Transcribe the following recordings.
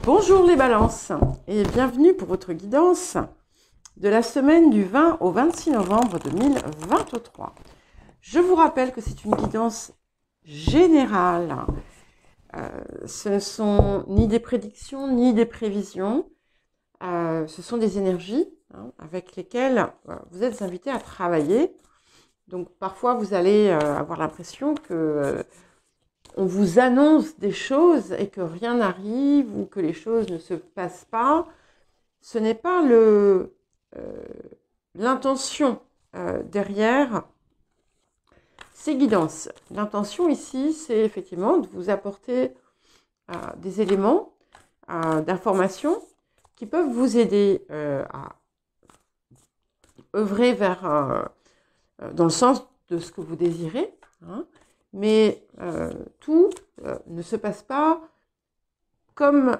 Bonjour les balances et bienvenue pour votre guidance de la semaine du 20 au 26 novembre 2023. Je vous rappelle que c'est une guidance générale. Ce ne sont ni des prédictions ni des prévisions. Ce sont des énergies avec lesquelles vous êtes invités à travailler. Donc parfois vous allez avoir l'impression que on vous annonce des choses et que rien n'arrive ou que les choses ne se passent pas. Ce n'est pas l'intention derrière ces guidances. L'intention ici, c'est effectivement de vous apporter des éléments d'information qui peuvent vous aider à œuvrer vers dans le sens de ce que vous désirez, mais tout ne se passe pas comme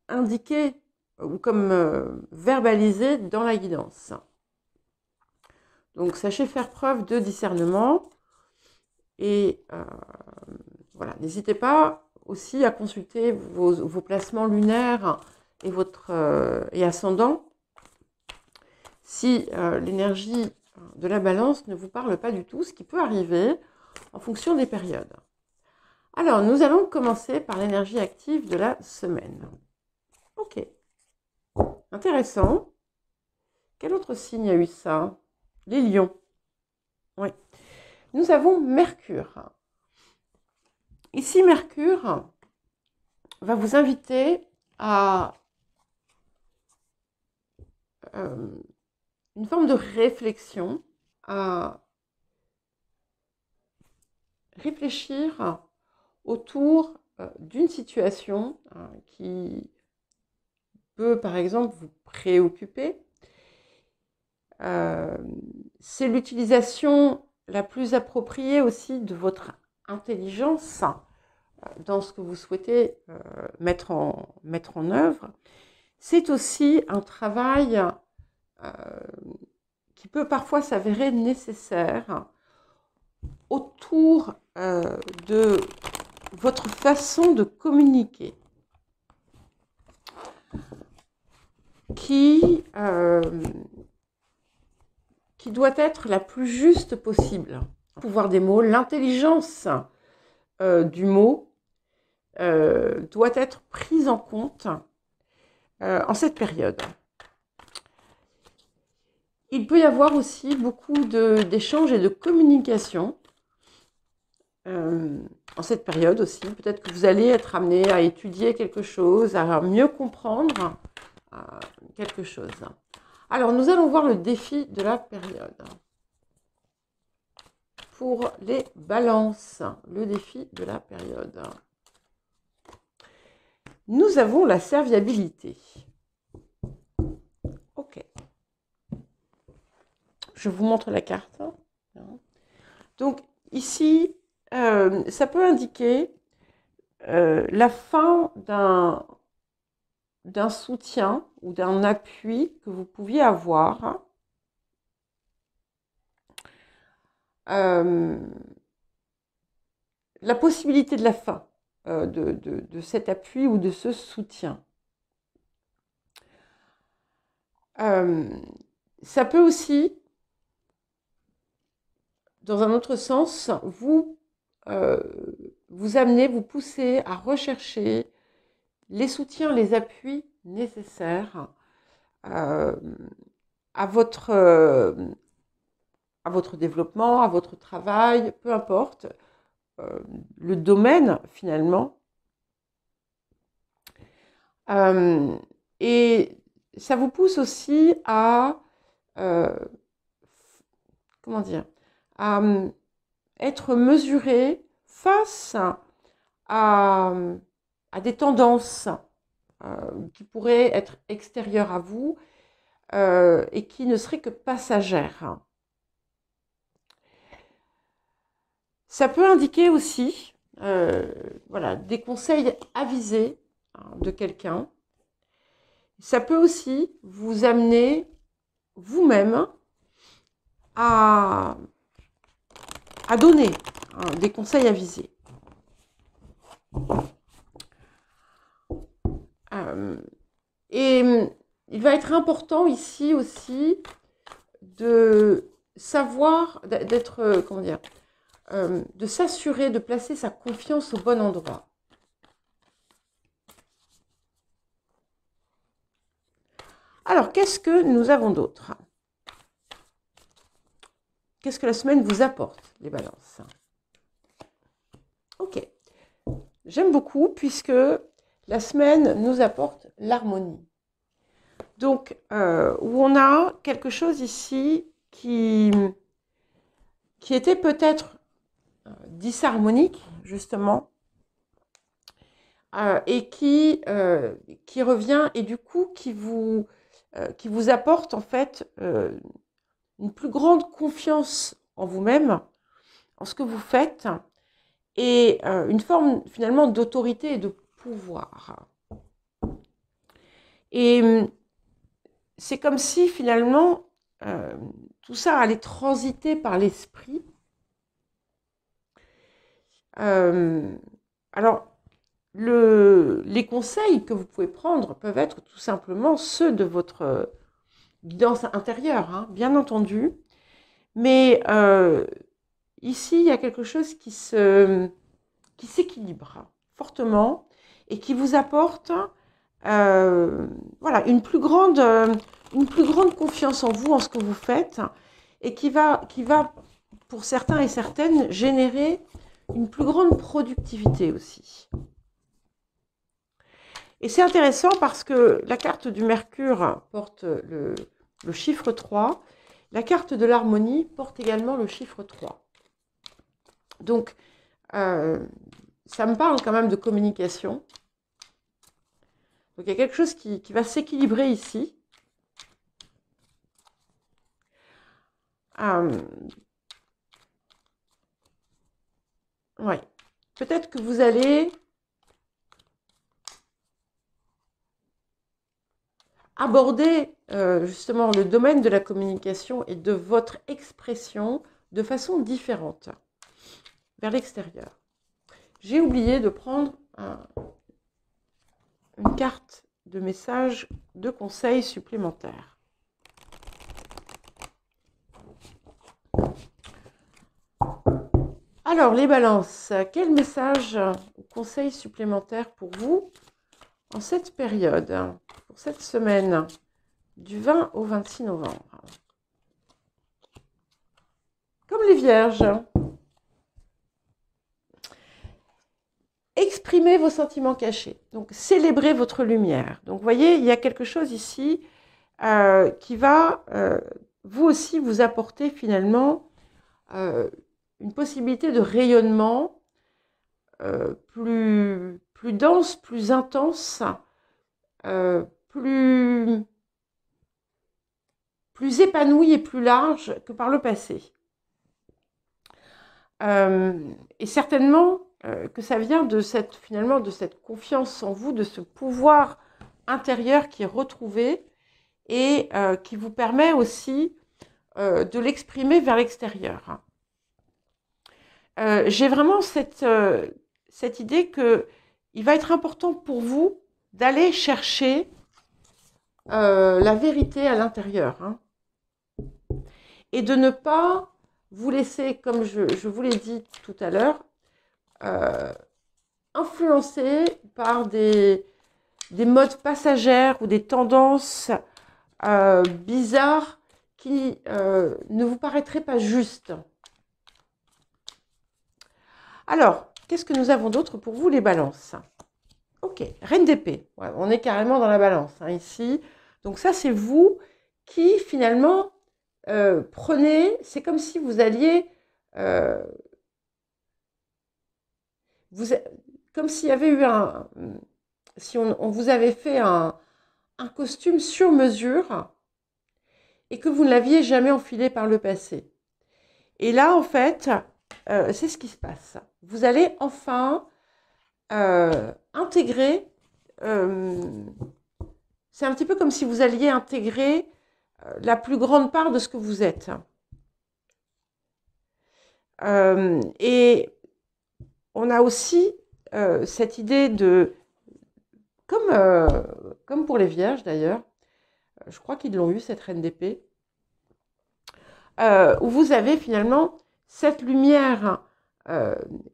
indiqué ou comme verbalisé dans la guidance. Donc sachez faire preuve de discernement et voilà, n'hésitez pas aussi à consulter vos placements lunaires et ascendant si l'énergie de la balance ne vous parle pas du tout, ce qui peut arriver en fonction des périodes. Alors, nous allons commencer par l'énergie active de la semaine. Ok. Intéressant. Quel autre signe a eu ça? Les lions. Oui. Nous avons Mercure. Ici, Mercure va vous inviter à une forme de réflexion, à réfléchir autour d'une situation qui peut, par exemple, vous préoccuper. C'est l'utilisation la plus appropriée aussi de votre intelligence dans ce que vous souhaitez mettre en œuvre. C'est aussi un travail qui peut parfois s'avérer nécessaire autour de votre façon de communiquer qui doit être la plus juste possible. Le pouvoir des mots, l'intelligence du mot doit être prise en compte en cette période. Il peut y avoir aussi beaucoup d'échanges et de communication en cette période aussi. Peut-être que vous allez être amené à étudier quelque chose, à mieux comprendre quelque chose. Alors, nous allons voir le défi de la période. Pour les balances, le défi de la période. Nous avons la serviabilité. Ok. Je vous montre la carte. Donc, ici, ça peut indiquer la fin d'un soutien ou d'un appui que vous pouviez avoir. La possibilité de la fin de cet appui ou de ce soutien. Ça peut aussi, dans un autre sens, vous amener, vous pousser à rechercher les soutiens, les appuis nécessaires à votre développement, à votre travail, peu importe le domaine finalement. Et ça vous pousse aussi à comment dire, à être mesuré face à des tendances qui pourraient être extérieures à vous et qui ne seraient que passagères. Ça peut indiquer aussi voilà, des conseils avisés de quelqu'un. Ça peut aussi vous amener vous-même à donner des conseils avisés. Et il va être important ici aussi de savoir, d'être, comment dire, de s'assurer de placer sa confiance au bon endroit. Alors, qu'est-ce que nous avons d'autre? Qu'est-ce que la semaine vous apporte, les balances? Ok. J'aime beaucoup puisque la semaine nous apporte l'harmonie. Donc, où on a quelque chose ici qui était peut-être disharmonique, justement, et qui revient, et du coup, qui vous apporte, en fait, une plus grande confiance en vous-même, en ce que vous faites, et une forme, finalement, d'autorité et de pouvoir. Et c'est comme si, finalement, tout ça allait transiter par l'esprit. Alors, les conseils que vous pouvez prendre peuvent être tout simplement ceux de votre guidance intérieure, hein, bien entendu. Mais ici, il y a quelque chose qui s'équilibre fortement et qui vous apporte voilà, une plus grande confiance en vous, en ce que vous faites, et qui va, pour certains et certaines, générer une plus grande productivité aussi. Et c'est intéressant parce que la carte du Mercure porte le chiffre 3, la carte de l'harmonie porte également le chiffre 3. Donc, ça me parle quand même de communication. Donc, il y a quelque chose qui va s'équilibrer ici. Ouais. Peut-être que vous allez aborder justement le domaine de la communication et de votre expression de façon différente vers l'extérieur. J'ai oublié de prendre une carte de message de conseil supplémentaire. Alors, les balances, quel message ou conseil supplémentaire pour vous en cette période, pour cette semaine du 20 au 26 novembre? Comme les vierges, exprimez vos sentiments cachés, donc célébrez votre lumière. Donc, vous voyez, il y a quelque chose ici qui va, vous aussi, vous apporter finalement une possibilité de rayonnement plus dense, plus intense, plus épanoui et plus large que par le passé. Et certainement que ça vient de finalement de cette confiance en vous, de ce pouvoir intérieur qui est retrouvé et qui vous permet aussi de l'exprimer vers l'extérieur. J'ai vraiment cette idée qu'il va être important pour vous d'aller chercher la vérité à l'intérieur, hein, et de ne pas vous laisser, comme je vous l'ai dit tout à l'heure, influencer par des modes passagères ou des tendances bizarres qui ne vous paraîtraient pas justes. Alors, qu'est-ce que nous avons d'autre pour vous, les balances? Ok, reine d'épée. Ouais, on est carrément dans la balance, hein, ici. Donc ça, c'est vous qui, finalement, prenez... C'est comme si vous alliez... comme s'il y avait eu si on vous avait fait un costume sur mesure et que vous ne l'aviez jamais enfilé par le passé. Et là, en fait, c'est ce qui se passe. Vous allez enfin intégrer... c'est un petit peu comme si vous alliez intégrer la plus grande part de ce que vous êtes. Et on a aussi cette idée de... comme pour les vierges d'ailleurs, je crois qu'ils l'ont eu, cette reine d'épée, où vous avez finalement cette lumière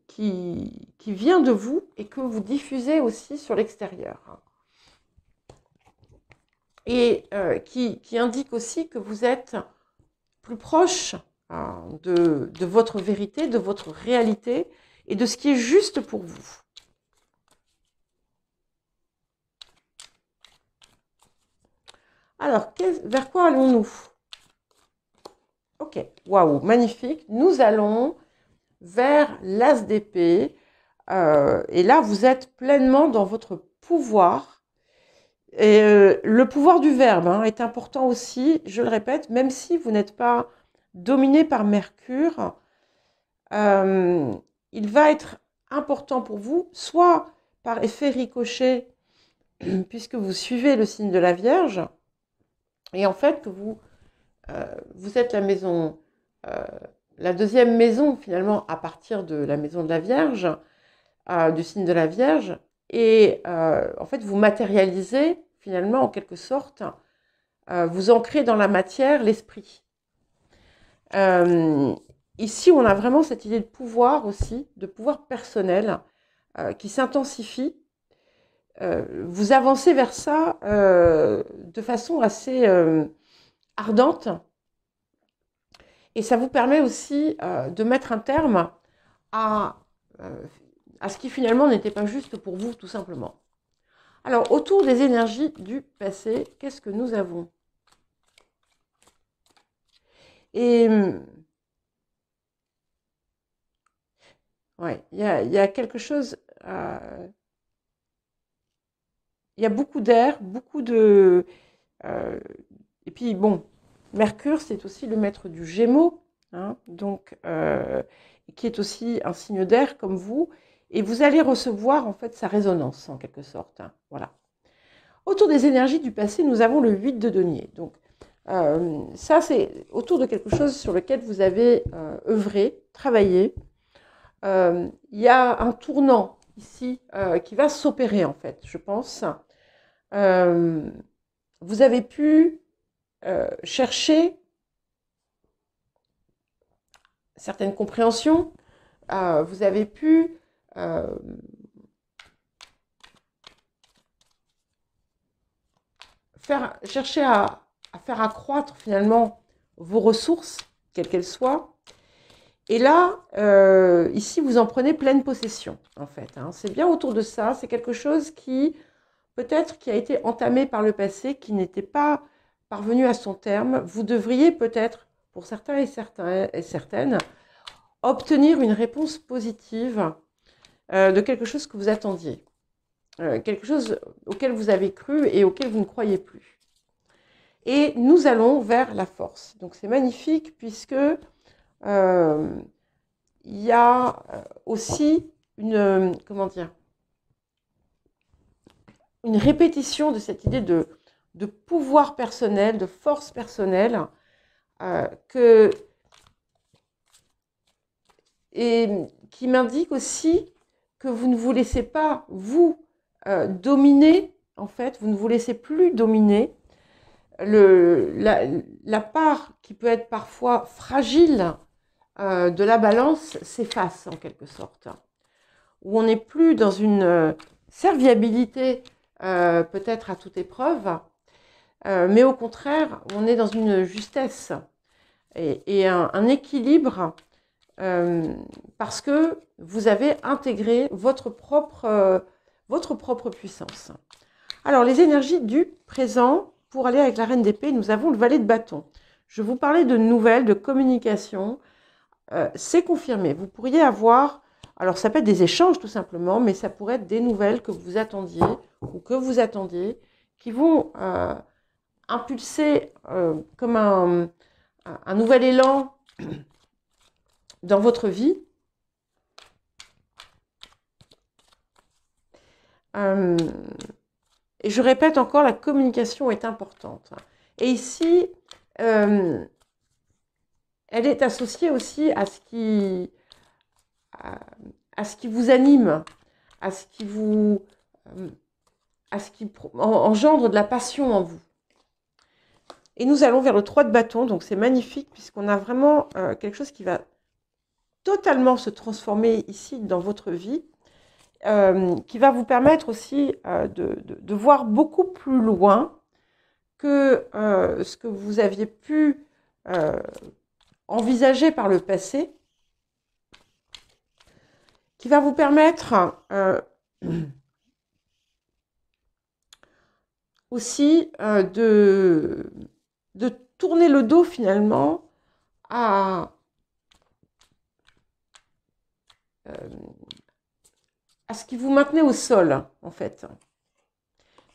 qui vient de vous et que vous diffusez aussi sur l'extérieur. Et qui indique aussi que vous êtes plus proche de votre vérité, de votre réalité et de ce qui est juste pour vous. Alors, vers quoi allons-nous? Ok, waouh, magnifique. Nous allons vers l'as d'épée. Et là, vous êtes pleinement dans votre pouvoir. Et le pouvoir du verbe est important aussi, je le répète, même si vous n'êtes pas dominé par Mercure, il va être important pour vous, soit par effet ricochet, puisque vous suivez le signe de la Vierge, et en fait que vous êtes la maison, la deuxième maison finalement à partir de la maison de la Vierge, du signe de la Vierge, et en fait vous matérialisez finalement en quelque sorte, vous ancrez dans la matière l'esprit. Ici on a vraiment cette idée de pouvoir aussi, de pouvoir personnel qui s'intensifie. Vous avancez vers ça de façon assez ardente, et ça vous permet aussi de mettre un terme à ce qui finalement n'était pas juste pour vous, tout simplement. Alors, autour des énergies du passé, qu'est-ce que nous avons? Et ouais, il y a quelque chose... il y a beaucoup d'air, beaucoup de... et puis, bon, Mercure, c'est aussi le maître du Gémeaux, donc, qui est aussi un signe d'air comme vous, et vous allez recevoir en fait sa résonance en quelque sorte. Voilà. Autour des énergies du passé, nous avons le 8 de denier. Donc, ça, c'est autour de quelque chose sur lequel vous avez œuvré, travaillé. Il y a un tournant ici qui va s'opérer en fait, je pense. Vous avez pu chercher certaines compréhensions, vous avez pu chercher à faire accroître finalement vos ressources, quelles qu'elles soient. Et là, ici, vous en prenez pleine possession, en fait. C'est bien autour de ça, c'est quelque chose qui, peut-être, qui a été entamé par le passé, qui n'était pas parvenu à son terme. Vous devriez peut-être, pour certains et certaines, obtenir une réponse positive de quelque chose que vous attendiez. Quelque chose auquel vous avez cru et auquel vous ne croyez plus. Et nous allons vers la force. Donc c'est magnifique puisque il y a aussi une, comment dire, une répétition de cette idée de pouvoir personnel, de force personnelle, et qui m'indique aussi que vous ne vous laissez pas, vous, dominer, en fait, vous ne vous laissez plus dominer. La part qui peut être parfois fragile de la balance s'efface en quelque sorte, où on n'est plus dans une serviabilité peut-être à toute épreuve, mais au contraire, on est dans une justesse et un équilibre parce que vous avez intégré votre propre puissance. Alors, les énergies du présent, pour aller avec la reine d'épée, nous avons le valet de bâton. Je vous parlais de nouvelles, de communication. C'est confirmé. Vous pourriez avoir, alors ça peut être des échanges tout simplement, mais ça pourrait être des nouvelles que vous attendiez ou que vous attendiez, qui vont impulser comme un nouvel élan dans votre vie. Et je répète encore, la communication est importante. Et ici, elle est associée aussi à ce qui vous anime, à ce qui vous à ce qui engendre de la passion en vous. Et nous allons vers le 3 de bâton, donc c'est magnifique puisqu'on a vraiment quelque chose qui va totalement se transformer ici dans votre vie, qui va vous permettre aussi de voir beaucoup plus loin que ce que vous aviez pu envisager par le passé, qui va vous permettre aussi de tourner le dos finalement à ce qui vous maintenait au sol, en fait.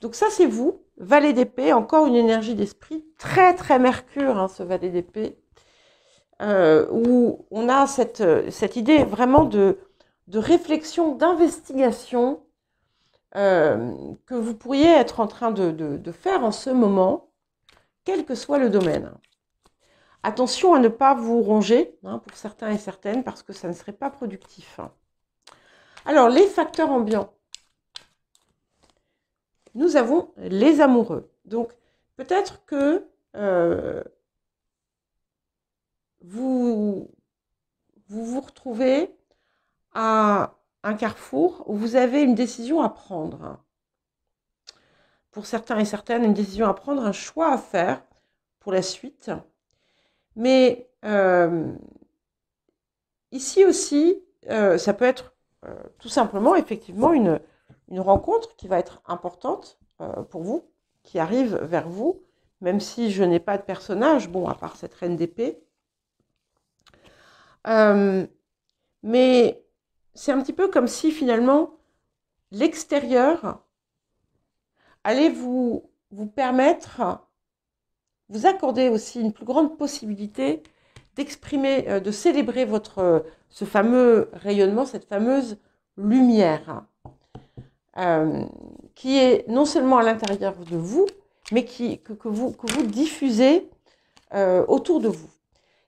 Donc ça, c'est vous, valet d'épée, encore une énergie d'esprit, très très Mercure, hein, ce valet d'épée, où on a cette idée vraiment de réflexion, d'investigation que vous pourriez être en train de faire en ce moment, quel que soit le domaine. Attention à ne pas vous ronger, hein, pour certains et certaines, parce que ça ne serait pas productif. Alors, les facteurs ambiants. Nous avons les amoureux. Donc, peut-être que vous vous retrouvez à un carrefour où vous avez une décision à prendre. Pour certains et certaines, une décision à prendre, un choix à faire pour la suite. Mais ici aussi, ça peut être tout simplement, effectivement, une rencontre qui va être importante pour vous, qui arrive vers vous, même si je n'ai pas de personnage, bon, à part cette reine d'épée. Mais c'est un petit peu comme si, finalement, l'extérieur allait vous permettre, vous accorder aussi une plus grande possibilité d'exprimer, de célébrer ce fameux rayonnement, cette fameuse lumière, qui est non seulement à l'intérieur de vous, mais que vous diffusez autour de vous.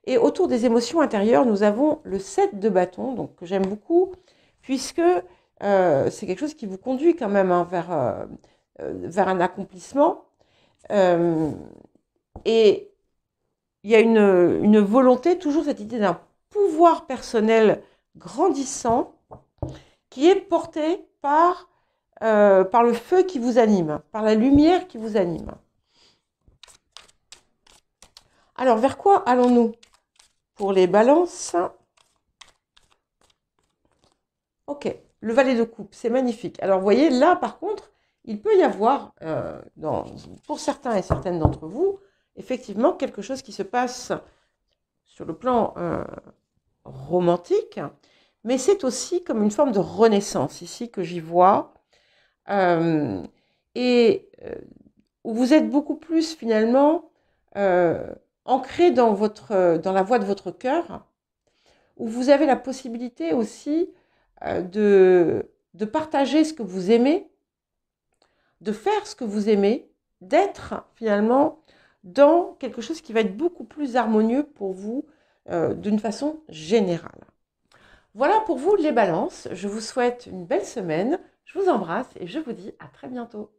Et autour des émotions intérieures, nous avons le 7 de bâton, donc que j'aime beaucoup, puisque c'est quelque chose qui vous conduit quand même, hein, vers un accomplissement. Et il y a une volonté, toujours cette idée d'un pouvoir personnel grandissant qui est porté par le feu qui vous anime, par la lumière qui vous anime. Alors, vers quoi allons-nous pour les balances? Ok, le valet de coupe, c'est magnifique. Alors, vous voyez, là, par contre, il peut y avoir, pour certains et certaines d'entre vous, effectivement, quelque chose qui se passe sur le plan romantique, mais c'est aussi comme une forme de renaissance ici que j'y vois, et où vous êtes beaucoup plus finalement ancré dans la voie de votre cœur, où vous avez la possibilité aussi de partager ce que vous aimez, de faire ce que vous aimez, d'être finalement dans quelque chose qui va être beaucoup plus harmonieux pour vous d'une façon générale. Voilà pour vous les balances. Je vous souhaite une belle semaine. Je vous embrasse et je vous dis à très bientôt.